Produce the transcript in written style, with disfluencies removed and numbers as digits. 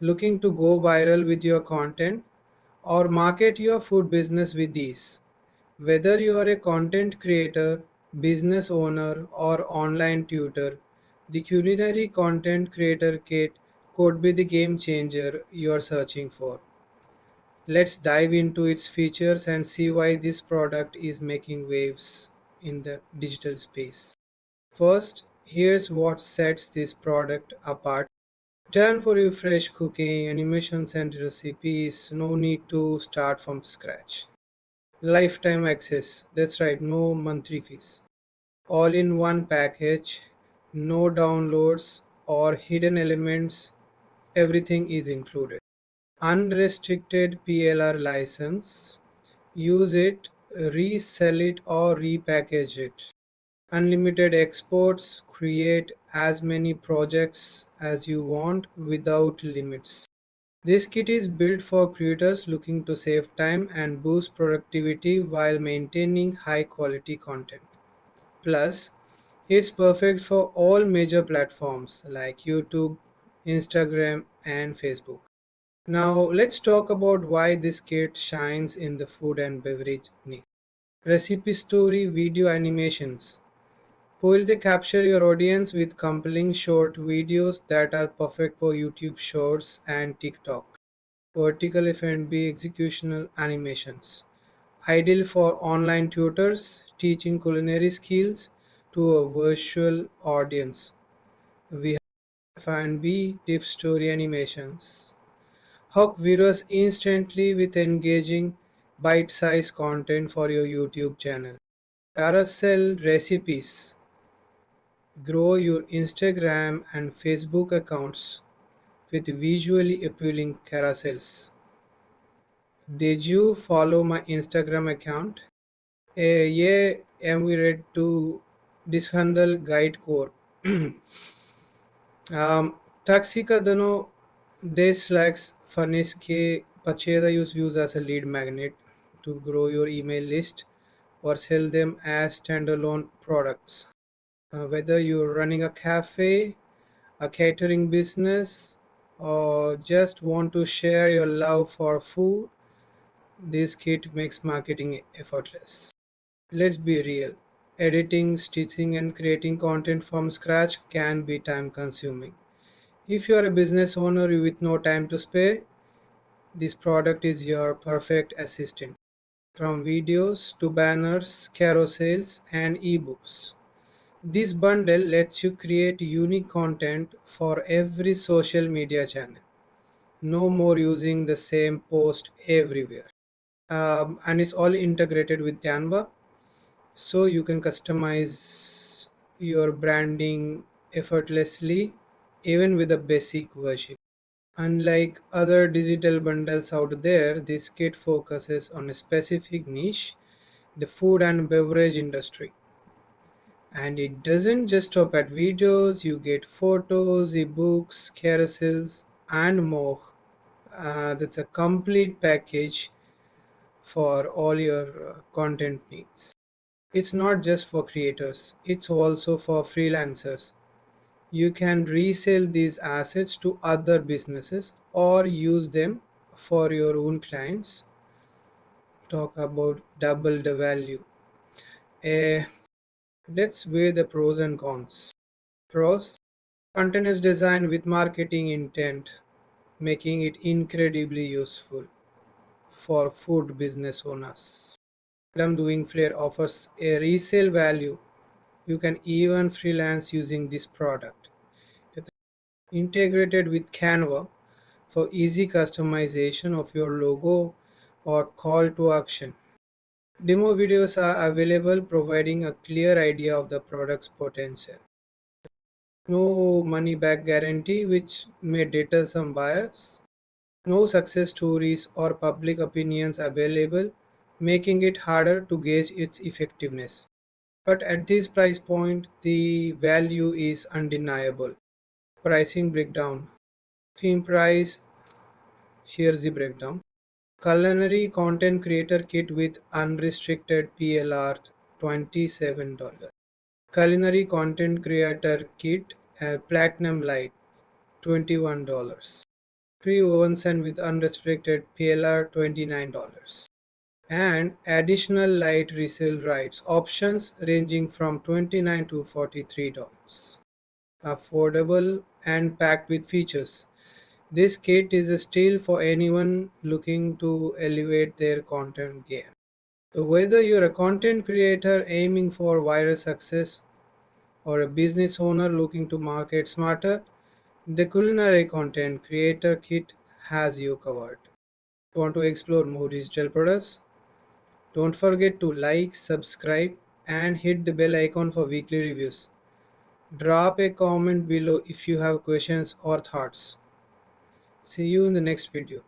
Looking to go viral with your content or market your food business with these. Whether you are a content creator, business owner, or online tutor, the Culinary Content Creator Kit could be the game changer you are searching for. Let's dive into its features and see why this product is making waves in the digital space. First, here's what sets this product apart. Done for you fresh cooking, animations, and recipes. No need to start from scratch. Lifetime access. That's right, no monthly fees. All in one package. No downloads or hidden elements. Everything is included. Unrestricted PLR license. Use it, resell it, or repackage it. Unlimited exports. Create as many projects as you want without limits. This kit is built for creators looking to save time and boost productivity while maintaining high quality content. Plus, it's perfect for all major platforms like YouTube, Instagram, and Facebook. Now, let's talk about why this kit shines in the food and beverage niche. Recipe story video animations. Will they capture your audience with compelling short videos that are perfect for YouTube Shorts and TikTok? Vertical F&B executional animations. Ideal for online tutors teaching culinary skills to a virtual audience. We have F&B tip story animations. Hook viewers instantly with engaging bite-sized content for your YouTube channel. Carousel recipes. Grow your Instagram and Facebook accounts with visually appealing carousels. Did you follow my Instagram account? Yeah, am we ready to dishandle guide core? Taxi ka dano Deslacks furnish ke Pacheda use as a lead magnet to grow your email list or sell them as standalone products. Whether you're running a cafe, a catering business, or just want to share your love for food, this kit makes marketing effortless. Let's be real. Editing, stitching, and creating content from scratch can be time consuming. If you are a business owner with no time to spare, this product is your perfect assistant. From videos to banners, carousels, and ebooks. This bundle lets you create unique content for every social media channel. No more using the same post everywhere. And it's all integrated with Canva, so you can customize your branding effortlessly even with a basic version. Unlike other digital bundles out there, this kit focuses on a specific niche, the food and beverage industry. And it doesn't just stop at videos, you get photos, ebooks, carousels, and more. That's a complete package for all your content needs. It's not just for creators, it's also for freelancers. You can resell these assets to other businesses or use them for your own clients. Talk about double the value. Eh, let's weigh the pros and cons. Pros: content is designed with marketing intent, making it incredibly useful for food business owners. Madam Doing Flair offers a resale value. You can even freelance using this product. Integrated with Canva for easy customization of your logo or call to action. Demo videos are available providing a clear idea of the product's potential. No money back guarantee, which may deter some buyers. No success stories or public opinions available, making it harder to gauge its effectiveness. But at this price point, the value is undeniable. Pricing breakdown. Theme price, here's the breakdown. Culinary content creator kit with unrestricted PLR $27. Culinary content creator kit platinum light $21. free ovens and with unrestricted PLR $29, and additional light resale rights options ranging from $29 to $43. Affordable and packed with features. This kit is a steal for anyone looking to elevate their content game. So whether you're a content creator aiming for viral success or a business owner looking to market smarter, the Culinary Content Creator Kit has you covered. Want to explore more digital products? Don't forget to like, subscribe, and hit the bell icon for weekly reviews. Drop a comment below if you have questions or thoughts. See you in the next video.